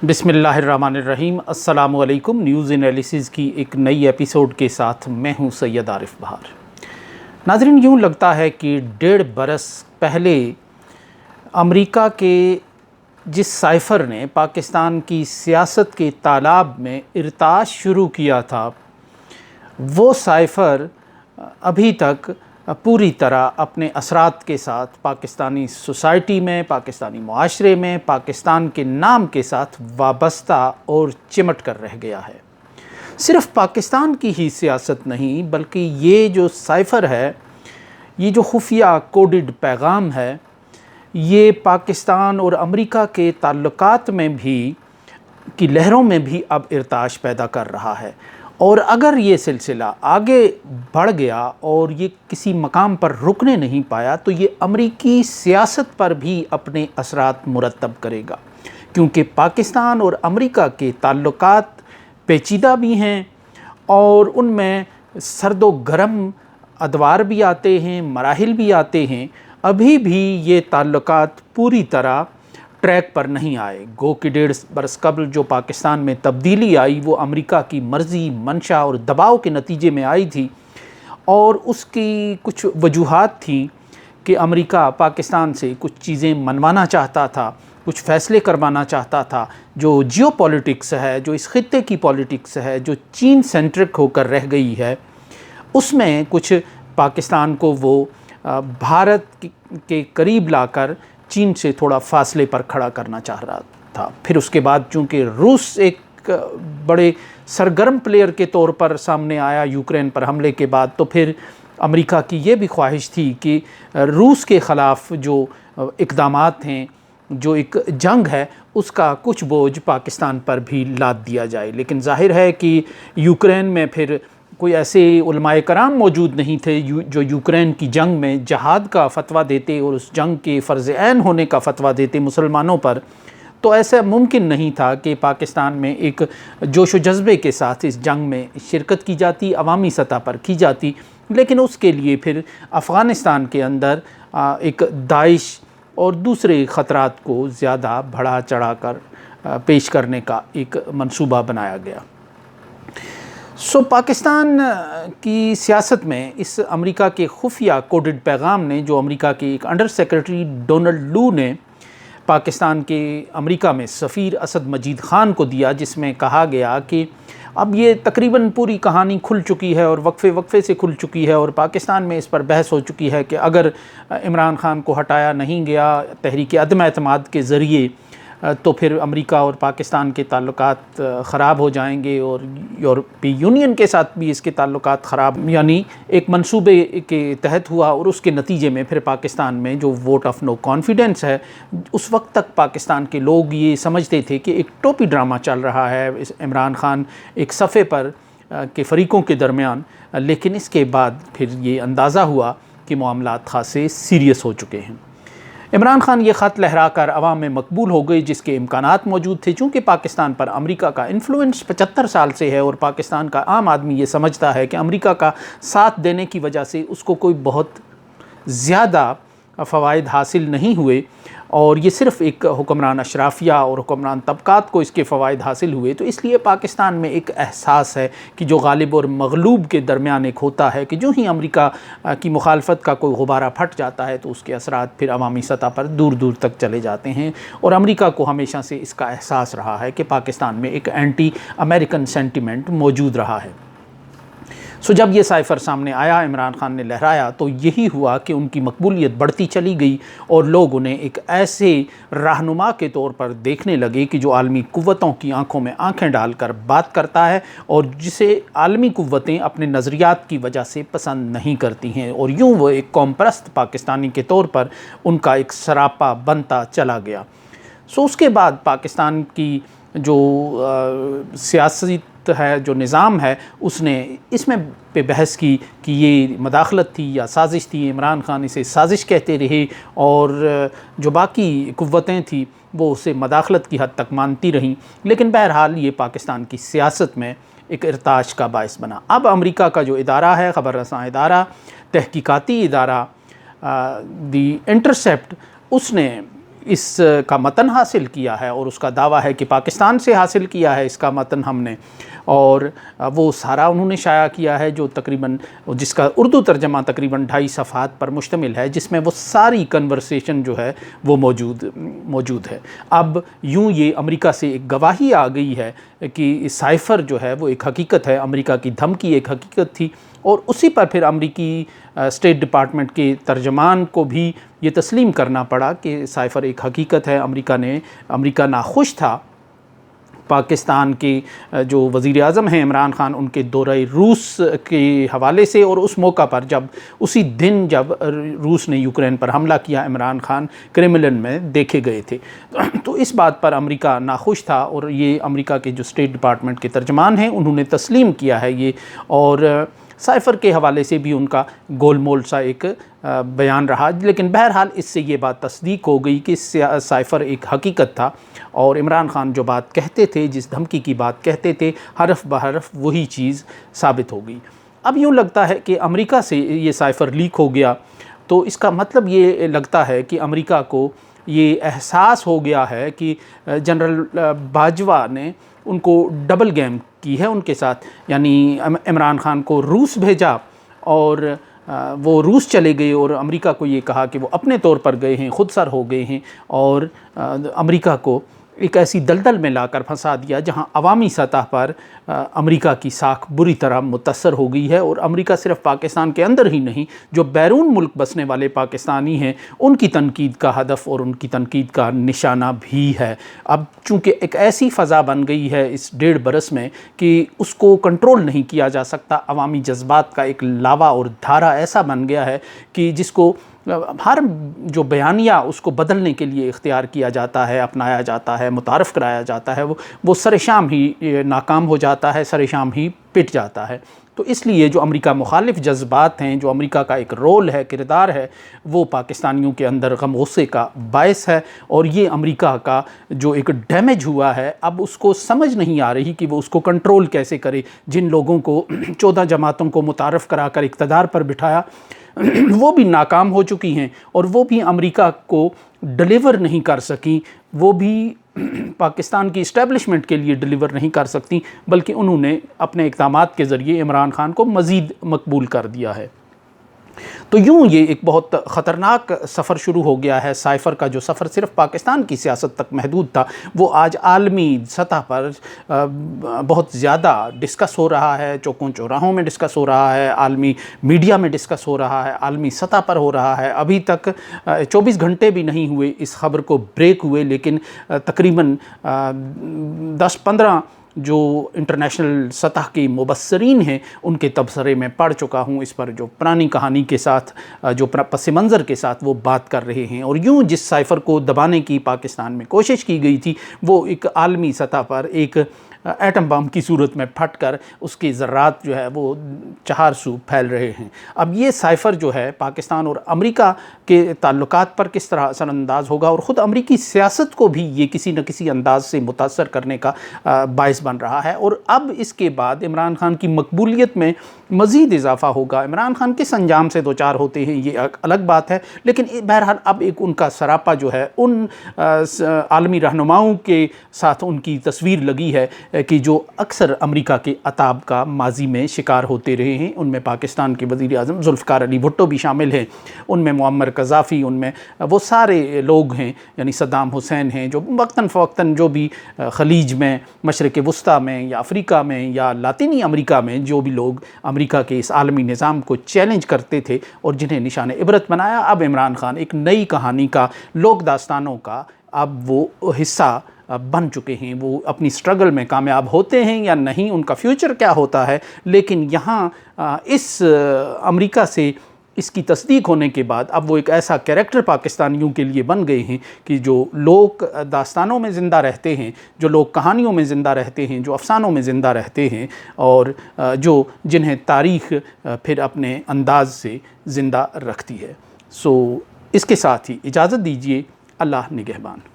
بسم اللہ الرحمن الرحیم۔ السلام علیکم۔ نیوز انالیسز کی ایک نئی ایپیسوڈ کے ساتھ میں ہوں سید عارف بہار۔ ناظرین، یوں لگتا ہے کہ 1.5 برس پہلے امریکہ کے جس سائفر نے پاکستان کی سیاست کے تالاب میں ارتعاش شروع کیا تھا، وہ سائفر ابھی تک پوری طرح اپنے اثرات کے ساتھ پاکستانی سوسائٹی میں، پاکستانی معاشرے میں، پاکستان کے نام کے ساتھ وابستہ اور چمٹ کر رہ گیا ہے۔ صرف پاکستان کی ہی سیاست نہیں، بلکہ یہ جو سائفر ہے، یہ جو خفیہ کوڈڈ پیغام ہے، یہ پاکستان اور امریکہ کے تعلقات میں بھی کی لہروں میں بھی اب ارتعاش پیدا کر رہا ہے۔ اور اگر یہ سلسلہ آگے بڑھ گیا اور یہ کسی مقام پر رکنے نہیں پایا تو یہ امریکی سیاست پر بھی اپنے اثرات مرتب کرے گا، کیونکہ پاکستان اور امریکہ کے تعلقات پیچیدہ بھی ہیں اور ان میں سرد و گرم ادوار بھی آتے ہیں، مراحل بھی آتے ہیں۔ ابھی بھی یہ تعلقات پوری طرح ٹریک پر نہیں آئے۔ گو کہ 1.5 برس قبل جو پاکستان میں تبدیلی آئی وہ امریکہ کی مرضی، منشا اور دباؤ کے نتیجے میں آئی تھی، اور اس کی کچھ وجوہات تھیں کہ امریکہ پاکستان سے کچھ چیزیں منوانا چاہتا تھا، کچھ فیصلے کروانا چاہتا تھا۔ جو جیو پولیٹکس ہے، جو اس خطے کی پولیٹکس ہے، جو چین سینٹرک ہو کر رہ گئی ہے، اس میں کچھ پاکستان کو وہ بھارت کے قریب لا کر چین سے تھوڑا فاصلے پر کھڑا کرنا چاہ رہا تھا۔ پھر اس کے بعد چونکہ روس ایک بڑے سرگرم پلیئر کے طور پر سامنے آیا یوکرین پر حملے کے بعد، تو پھر امریکہ کی یہ بھی خواہش تھی کہ روس کے خلاف جو اقدامات ہیں، جو ایک جنگ ہے، اس کا کچھ بوجھ پاکستان پر بھی لاد دیا جائے۔ لیکن ظاہر ہے کہ یوکرین میں پھر کوئی ایسے علماء کرام موجود نہیں تھے جو یوکرین کی جنگ میں جہاد کا فتویٰ دیتے اور اس جنگ کے فرض عین ہونے کا فتویٰ دیتے مسلمانوں پر، تو ایسا ممکن نہیں تھا کہ پاکستان میں ایک جوش و جذبے کے ساتھ اس جنگ میں شرکت کی جاتی، عوامی سطح پر کی جاتی۔ لیکن اس کے لیے پھر افغانستان کے اندر ایک داعش اور دوسرے خطرات کو زیادہ بڑھا چڑھا کر پیش کرنے کا ایک منصوبہ بنایا گیا۔ پاکستان کی سیاست میں اس امریکہ کے خفیہ کوڈڈ پیغام نے، جو امریکہ کے ایک انڈر سیکرٹری ڈونلڈ لو نے پاکستان کے امریکہ میں سفیر اسد مجید خان کو دیا، جس میں کہا گیا کہ اب یہ تقریباً پوری کہانی کھل چکی ہے اور وقفے سے کھل چکی ہے، اور پاکستان میں اس پر بحث ہو چکی ہے کہ اگر عمران خان کو ہٹایا نہیں گیا تحریک عدم اعتماد کے ذریعے تو پھر امریکہ اور پاکستان کے تعلقات خراب ہو جائیں گے، اور یورپی یونین کے ساتھ بھی اس کے تعلقات خراب، یعنی ایک منصوبے کے تحت ہوا، اور اس کے نتیجے میں پھر پاکستان میں جو ووٹ آف نو کانفیڈنس ہے، اس وقت تک پاکستان کے لوگ یہ سمجھتے تھے کہ ایک ٹوپی ڈرامہ چل رہا ہے، عمران خان ایک صفحے پر کے فریقوں کے درمیان۔ لیکن اس کے بعد پھر یہ اندازہ ہوا کہ معاملات خاصے سیریس ہو چکے ہیں۔ عمران خان یہ خط لہرا کر عوام میں مقبول ہو گئے، جس کے امکانات موجود تھے، چونکہ پاکستان پر امریکہ کا انفلوئنس 75 سال سے ہے، اور پاکستان کا عام آدمی یہ سمجھتا ہے کہ امریکہ کا ساتھ دینے کی وجہ سے اس کو کوئی بہت زیادہ فوائد حاصل نہیں ہوئے، اور یہ صرف ایک حکمران اشرافیہ اور حکمران طبقات کو اس کے فوائد حاصل ہوئے۔ تو اس لیے پاکستان میں ایک احساس ہے کہ جو غالب اور مغلوب کے درمیان ایک ہوتا ہے کہ جو ہی امریکہ کی مخالفت کا کوئی غبارہ پھٹ جاتا ہے تو اس کے اثرات پھر عوامی سطح پر دور دور تک چلے جاتے ہیں، اور امریکہ کو ہمیشہ سے اس کا احساس رہا ہے کہ پاکستان میں ایک اینٹی امریکن سینٹیمنٹ موجود رہا ہے۔ جب یہ سائفر سامنے آیا، عمران خان نے لہرایا، تو یہی ہوا کہ ان کی مقبولیت بڑھتی چلی گئی، اور لوگ انہیں ایک ایسے رہنما کے طور پر دیکھنے لگے کہ جو عالمی قوتوں کی آنکھوں میں آنکھیں ڈال کر بات کرتا ہے، اور جسے عالمی قوتیں اپنے نظریات کی وجہ سے پسند نہیں کرتی ہیں، اور یوں وہ ایک قوم پرست پاکستانی کے طور پر ان کا ایک سراپا بنتا چلا گیا۔ اس کے بعد پاکستان کی جو سیاسی ہے، جو نظام ہے، اس نے اس میں پہ بحث کی کہ یہ مداخلت تھی یا سازش تھی۔ عمران خان اسے سازش کہتے رہے، اور جو باقی قوتیں تھیں وہ اسے مداخلت کی حد تک مانتی رہیں، لیکن بہرحال یہ پاکستان کی سیاست میں ایک ارتعاش کا باعث بنا۔ اب امریکہ کا جو ادارہ ہے، خبر رساں ادارہ، تحقیقاتی ادارہ دی انٹرسیپٹ، اس نے اس کا متن حاصل کیا ہے اور اس کا دعویٰ ہے کہ پاکستان سے حاصل کیا ہے اس کا متن ہم نے، اور وہ سارا انہوں نے شائع کیا ہے جو تقریباً جس کا اردو ترجمہ تقریباً 2.5 صفحات پر مشتمل ہے، جس میں وہ ساری کنورسیشن جو ہے وہ موجود ہے۔ اب یوں یہ امریکہ سے ایک گواہی آ گئی ہے کہ سائفر جو ہے وہ ایک حقیقت ہے، امریکہ کی دھمکی ایک حقیقت تھی، اور اسی پر پھر امریکی اسٹیٹ ڈپارٹمنٹ کے ترجمان کو بھی یہ تسلیم کرنا پڑا کہ سائفر ایک حقیقت ہے۔ امریکہ ناخوش تھا پاکستان کے جو وزیر اعظم ہیں عمران خان، ان کے دورہ روس کے حوالے سے، اور اس موقع پر اسی دن جب روس نے یوکرین پر حملہ کیا، عمران خان کرملن میں دیکھے گئے تھے، تو اس بات پر امریکہ ناخوش تھا، اور یہ امریکہ کے جو اسٹیٹ ڈپارٹمنٹ کے ترجمان ہیں انہوں نے تسلیم کیا ہے یہ، اور سائفر کے حوالے سے بھی ان کا گول مول سا ایک بیان رہا، لیکن بہرحال اس سے یہ بات تصدیق ہو گئی کہ سائفر ایک حقیقت تھا، اور عمران خان جو بات کہتے تھے، جس دھمکی کی بات کہتے تھے، حرف بحرف وہی چیز ثابت ہو گئی۔ اب یوں لگتا ہے کہ امریکہ سے یہ سائفر لیک ہو گیا، تو اس کا مطلب یہ لگتا ہے کہ امریکہ کو یہ احساس ہو گیا ہے کہ جنرل باجوہ نے ان کو ڈبل گیم کی ہے ان کے ساتھ، یعنی عمران خان کو روس بھیجا اور وہ روس چلے گئے، اور امریکہ کو یہ کہا کہ وہ اپنے طور پر گئے ہیں، خود سر ہو گئے ہیں، اور امریکہ کو ایک ایسی دلدل میں لا کر پھنسا دیا جہاں عوامی سطح پر امریکا کی ساکھ بری طرح متاثر ہو گئی ہے، اور امریکہ صرف پاکستان کے اندر ہی نہیں، جو بیرون ملک بسنے والے پاکستانی ہیں ان کی تنقید کا ہدف اور ان کی تنقید کا نشانہ بھی ہے۔ اب چونکہ ایک ایسی فضا بن گئی ہے اس 1.5 برس میں کہ اس کو کنٹرول نہیں کیا جا سکتا، عوامی جذبات کا ایک لاوا اور دھارا ایسا بن گیا ہے کہ جس کو ہر جو بیانیہ اس کو بدلنے کے لیے اختیار کیا جاتا ہے، اپنایا جاتا ہے، متعارف کرایا جاتا ہے، وہ سر شام ہی ناکام ہو جاتا ہے، سر شام ہی پٹ جاتا ہے۔ تو اس لیے جو امریکہ مخالف جذبات ہیں، جو امریکہ کا ایک رول ہے، کردار ہے، وہ پاکستانیوں کے اندر غم غصے کا باعث ہے، اور یہ امریکہ کا جو ایک ڈیمیج ہوا ہے، اب اس کو سمجھ نہیں آ رہی کہ وہ اس کو کنٹرول کیسے کرے۔ جن لوگوں کو 14 جماعتوں کو متعارف کرا کر اقتدار پر بٹھایا، وہ بھی ناکام ہو چکی ہیں، اور وہ بھی امریکہ کو ڈیلیور نہیں کر سکیں، وہ بھی پاکستان کی اسٹیبلشمنٹ کے لیے ڈیلیور نہیں کر سکتی، بلکہ انہوں نے اپنے اقدامات کے ذریعے عمران خان کو مزید مقبول کر دیا ہے۔ تو یوں یہ ایک بہت خطرناک سفر شروع ہو گیا ہے۔ سائفر کا جو سفر صرف پاکستان کی سیاست تک محدود تھا، وہ آج عالمی سطح پر بہت زیادہ ڈسکس ہو رہا ہے، چوکوں چوراہوں میں ڈسکس ہو رہا ہے، عالمی میڈیا میں ڈسکس ہو رہا ہے، عالمی سطح پر ہو رہا ہے۔ ابھی تک 24 گھنٹے بھی نہیں ہوئے اس خبر کو بریک ہوئے، لیکن تقریباً 10-15 جو انٹرنیشنل سطح کے مبصرین ہیں ان کے تبصرے میں پڑھ چکا ہوں، اس پر جو پرانی کہانی کے ساتھ، جو پس منظر کے ساتھ وہ بات کر رہے ہیں، اور یوں جس سائفر کو دبانے کی پاکستان میں کوشش کی گئی تھی، وہ ایک عالمی سطح پر ایک ایٹم بم کی صورت میں پھٹ کر اس کے ذرات جو ہے وہ چہار سو پھیل رہے ہیں۔ اب یہ سائفر جو ہے پاکستان اور امریکہ کے تعلقات پر کس طرح اثر انداز ہوگا، اور خود امریکی سیاست کو بھی یہ کسی نہ کسی انداز سے متاثر کرنے کا باعث بن رہا ہے، اور اب اس کے بعد عمران خان کی مقبولیت میں مزید اضافہ ہوگا۔ عمران خان کس انجام سے دوچار ہوتے ہیں یہ الگ بات ہے، لیکن بہرحال اب ایک ان کا سراپا جو ہے ان عالمی رہنماؤں کے ساتھ ان کی تصویر لگی ہے کہ جو اکثر امریکہ کے عتاب کا ماضی میں شکار ہوتے رہے ہیں۔ ان میں پاکستان کے وزیر اعظم ذوالفقار علی بھٹو بھی شامل ہیں، ان میں معمر قذافی، ان میں وہ سارے لوگ ہیں، یعنی صدام حسین ہیں، جو وقتاً فوقتاً جو بھی خلیج میں، مشرق وسطیٰ میں یا افریقہ میں یا لاطینی امریکہ میں جو بھی لوگ امریکہ کے اس عالمی نظام کو چیلنج کرتے تھے اور جنہیں نشان عبرت بنایا، اب عمران خان ایک نئی کہانی کا، لوک داستانوں کا اب وہ حصہ بن چکے ہیں۔ وہ اپنی سٹرگل میں کامیاب ہوتے ہیں یا نہیں، ان کا فیوچر کیا ہوتا ہے، لیکن یہاں اس امریکہ سے اس کی تصدیق ہونے کے بعد اب وہ ایک ایسا کیریکٹر پاکستانیوں کے لیے بن گئے ہیں کہ جو لوگ داستانوں میں زندہ رہتے ہیں، جو لوگ کہانیوں میں زندہ رہتے ہیں، جو افسانوں میں زندہ رہتے ہیں، اور جنہیں تاریخ پھر اپنے انداز سے زندہ رکھتی ہے۔ اس کے ساتھ ہی اجازت دیجیے، اللہ نگہبان۔